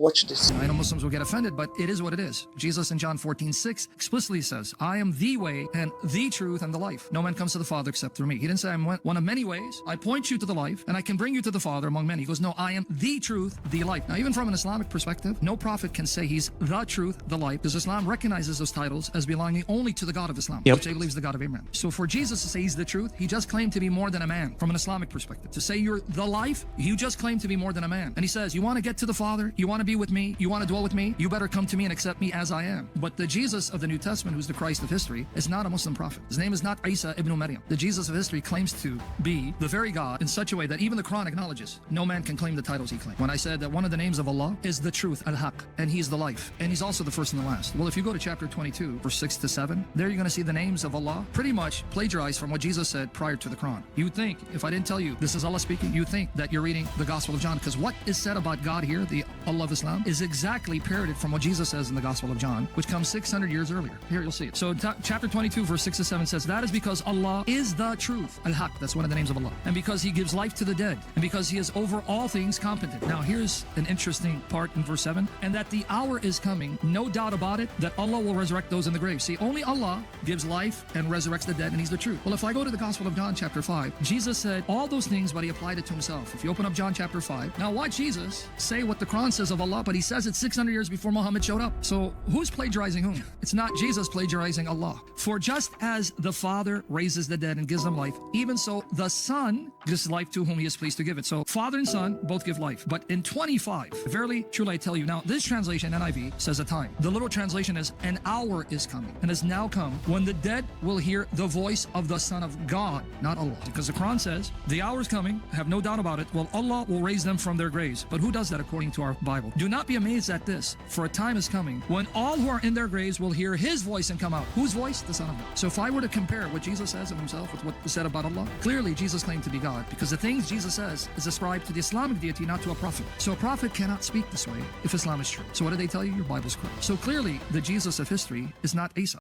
Watch this. I know Muslims will get offended, but it is what it is. Jesus in John 14:6 explicitly says, I am the way and the truth and the life. No man comes to the Father except through me. He didn't say I'm one of many ways. I point you to the life and I can bring you to the Father among many. He goes, no, I am the truth, the life. Now, even from an Islamic perspective, no prophet can say he's the truth, the life, because Islam recognizes those titles as belonging only to the God of Islam, which they believe is the God of Abraham. So for Jesus to say he's the truth, he just claimed to be more than a man from an Islamic perspective. To say you're the life, you just claim to be more than a man. And he says, you want to get to the Father, you want to be with me, you want to dwell with me, you better come to me and accept me as I am. But the Jesus of the New Testament, who's the Christ of history, is not a Muslim prophet. His name is not Isa ibn Maryam. The Jesus of history claims to be the very God in such a way that even the Quran acknowledges no man can claim the titles he claimed. When I said that one of the names of Allah is the truth, al-haq, and he's the life, and he's also the first and the last. Well, if you go to chapter 22, verse 6 to 7, there you're going to see the names of Allah pretty much plagiarized from what Jesus said prior to the Quran. You would think, if I didn't tell you this is Allah speaking, you would think that you're reading the Gospel of John, because what is said about God here, the Allah of Islam, is exactly parroted from what Jesus says in the Gospel of John, which comes 600 years earlier. Here, you'll see it. So chapter 22, verse 6 to 7 says, that is because Allah is the truth, al-haq, that's one of the names of Allah, and because he gives life to the dead, and because he is over all things competent. Now, here's an interesting part in verse 7, and that the hour is coming, no doubt about it, that Allah will resurrect those in the grave. See, only Allah gives life and resurrects the dead, and he's the truth. Well, if I go to the Gospel of John, chapter 5, Jesus said all those things, but he applied it to himself. If you open up John chapter 5, now watch Jesus say what the Quran says of Allah, but he says it 600 years before Muhammad showed up. So who's plagiarizing whom? It's not Jesus plagiarizing Allah. For just as the Father raises the dead and gives them life, even so the Son gives life to whom he is pleased to give it. So Father and Son both give life. But in 25, verily, truly I tell you. Now, this translation, NIV, says a time. The literal translation is, an hour is coming and has now come when the dead will hear the voice of the Son of God, not Allah. Because the Quran says, the hour is coming, have no doubt about it, well, Allah will raise them from their graves. But who does that according to our Bible? Do not be amazed at this, for a time is coming when all who are in their graves will hear his voice and come out. Whose voice? The Son of God. So if I were to compare what Jesus says of himself with what is said about Allah, clearly Jesus claimed to be God, because the things Jesus says is ascribed to the Islamic deity, not to a prophet. So a prophet cannot speak this way if Islam is true. So what do they tell you? Your Bible's correct. So clearly the Jesus of history is not Isa.